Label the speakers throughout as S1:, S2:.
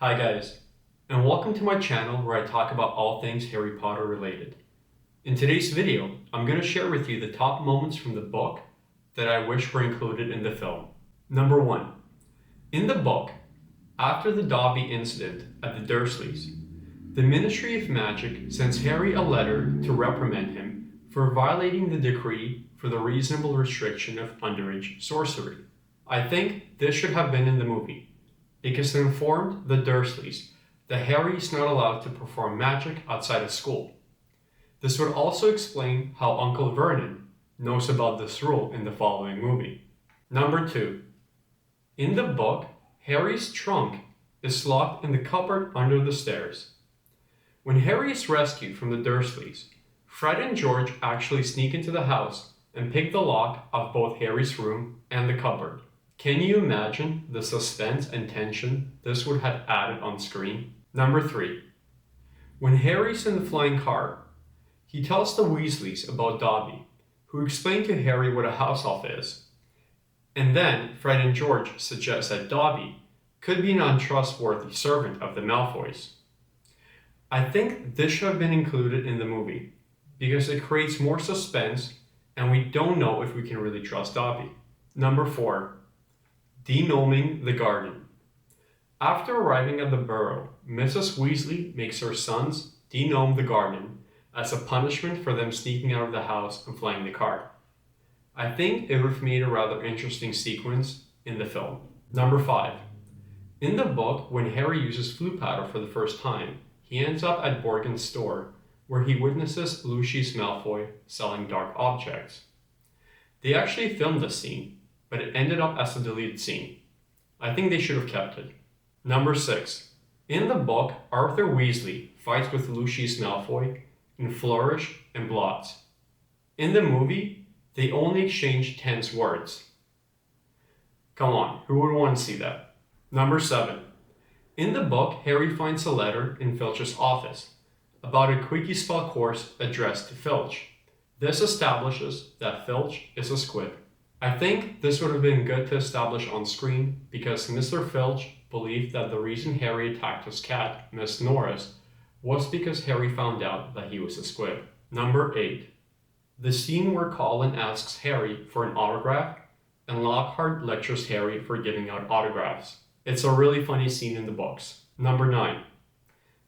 S1: Hi guys, and welcome to my channel where I talk about all things Harry Potter related. In today's video, I'm going to share with you the top moments from the book that I wish were included in the film. Number 1. In the book, after the Dobby incident at the Dursleys, the Ministry of Magic sends Harry a letter to reprimand him for violating the decree for the reasonable restriction of underage sorcery. I think this should have been in the movie, because it informed the Dursleys that Harry is not allowed to perform magic outside of school. This would also explain how Uncle Vernon knows about this rule in the following movie. Number 2. In the book, Harry's trunk is locked in the cupboard under the stairs. When Harry is rescued from the Dursleys, Fred and George actually sneak into the house and pick the lock of both Harry's room and the cupboard. Can you imagine the suspense and tension this would have added on screen? Number 3. When Harry's in the flying car, he tells the Weasleys about Dobby, who explain to Harry what a house elf is. And then Fred and George suggest that Dobby could be an untrustworthy servant of the Malfoys. I think this should have been included in the movie, because it creates more suspense and we don't know if we can really trust Dobby. Number 4. Denoming the garden. After arriving at the Burrow, Mrs. Weasley makes her sons denome the garden as a punishment for them sneaking out of the house and flying the car. I think it would have made a rather interesting sequence in the film. Number 5. In the book, when Harry uses Floo powder for the first time, he ends up at Borgin's store, where he witnesses Lucius Malfoy selling dark objects. They actually filmed this scene, but it ended up as a deleted scene. I think they should have kept it. Number 6. In the book, Arthur Weasley fights with Lucius Malfoy in Flourish and Blotts. In the movie, they only exchange tense words. Come on, who would want to see that? Number 7. In the book, Harry finds a letter in Filch's office about a Quickie-Spell course addressed to Filch. This establishes that Filch is a squib. I think this would have been good to establish on screen because Mr. Filch believed that the reason Harry attacked his cat, Miss Norris, was because Harry found out that he was a squib. Number 8. The scene where Colin asks Harry for an autograph and Lockhart lectures Harry for giving out autographs. It's a really funny scene in the books. Number 9.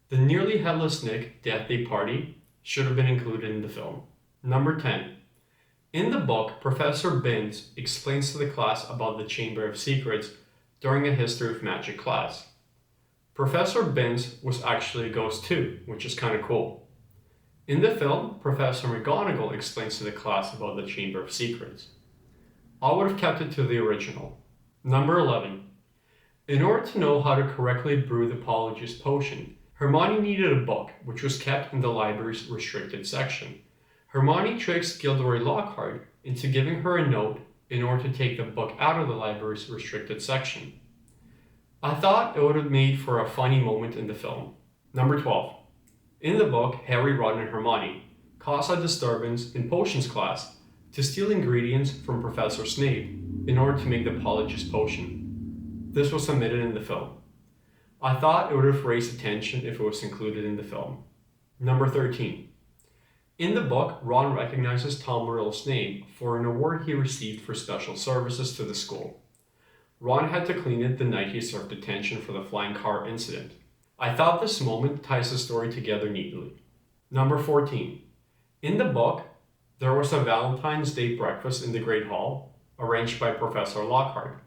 S1: The nearly headless Nick Death Day party should have been included in the film. Number 10. In the book, Professor Binns explains to the class about the Chamber of Secrets during a History of Magic class. Professor Binns was actually a ghost too, which is kind of cool. In the film, Professor McGonagall explains to the class about the Chamber of Secrets. I would have kept it to the original. Number 11. In order to know how to correctly brew the Polyjuice Potion, Hermione needed a book, which was kept in the library's restricted section. Hermione tricks Gilderoy Lockhart into giving her a note in order to take the book out of the library's restricted section. I thought it would have made for a funny moment in the film. Number 12. In the book, Harry, Ron, and Hermione cause a disturbance in potions class to steal ingredients from Professor Snape in order to make the Polyjuice Potion. This was omitted in the film. I thought it would have raised attention if it was included in the film. Number 13. In the book, Ron recognizes Tom Riddle's name for an award he received for special services to the school. Ron had to clean it the night he served detention for the flying car incident. I thought this moment ties the story together neatly. Number 14. In the book, there was a Valentine's Day breakfast in the Great Hall, arranged by Professor Lockhart.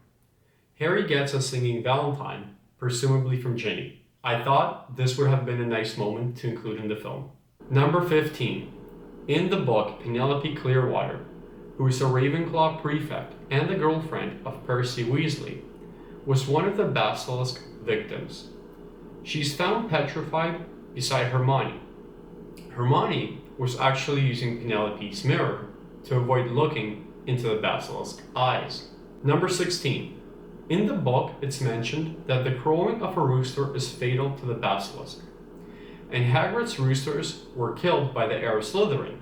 S1: Harry gets a singing Valentine, presumably from Ginny. I thought this would have been a nice moment to include in the film. Number 15. In the book, Penelope Clearwater, who is a Ravenclaw prefect and the girlfriend of Percy Weasley, was one of the basilisk victims. She's found petrified beside Hermione. Hermione was actually using Penelope's mirror to avoid looking into the basilisk's eyes. Number 16. In the book, it's mentioned that the crowing of a rooster is fatal to the basilisk, and Hagrid's roosters were killed by the heir of Slytherin.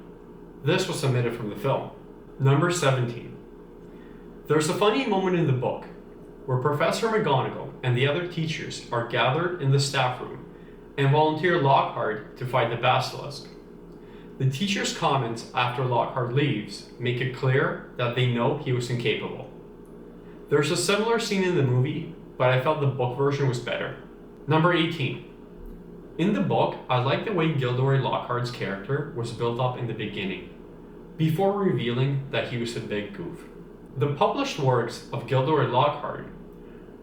S1: This was omitted from the film. Number 17. There's a funny moment in the book where Professor McGonagall and the other teachers are gathered in the staff room and volunteer Lockhart to fight the basilisk. The teacher's comments after Lockhart leaves make it clear that they know he was incapable. There's a similar scene in the movie, but I felt the book version was better. Number 18. In the book, I like the way Gilderoy Lockhart's character was built up in the beginning, before revealing that he was a big goof. The published works of Gilderoy Lockhart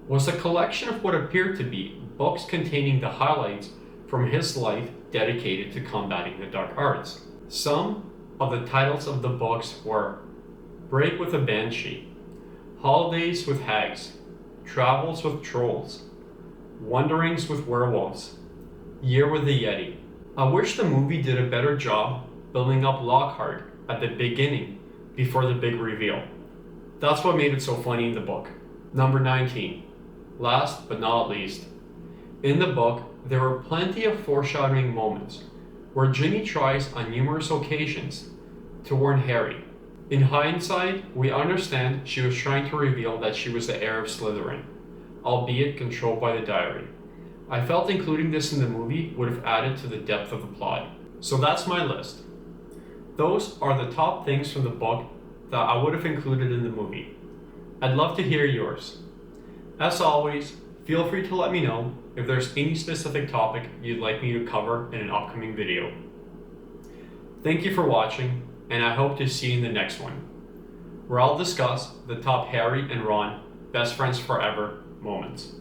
S1: was a collection of what appeared to be books containing the highlights from his life dedicated to combating the dark arts. Some of the titles of the books were Break with a Banshee, Holidays with Hags, Travels with Trolls, Wanderings with Werewolves, Year with the Yeti. I wish the movie did a better job building up Lockhart at the beginning before the big reveal. That's what made it so funny in the book. Number 19. Last but not least. In the book, there were plenty of foreshadowing moments where Ginny tries on numerous occasions to warn Harry. In hindsight, we understand she was trying to reveal that she was the heir of Slytherin, albeit controlled by the diary. I felt including this in the movie would have added to the depth of the plot. So that's my list. Those are the top things from the book that I would have included in the movie. I'd love to hear yours. As always, feel free to let me know if there's any specific topic you'd like me to cover in an upcoming video. Thank you for watching, and I hope to see you in the next one, where I'll discuss the top Harry and Ron best friends forever moments.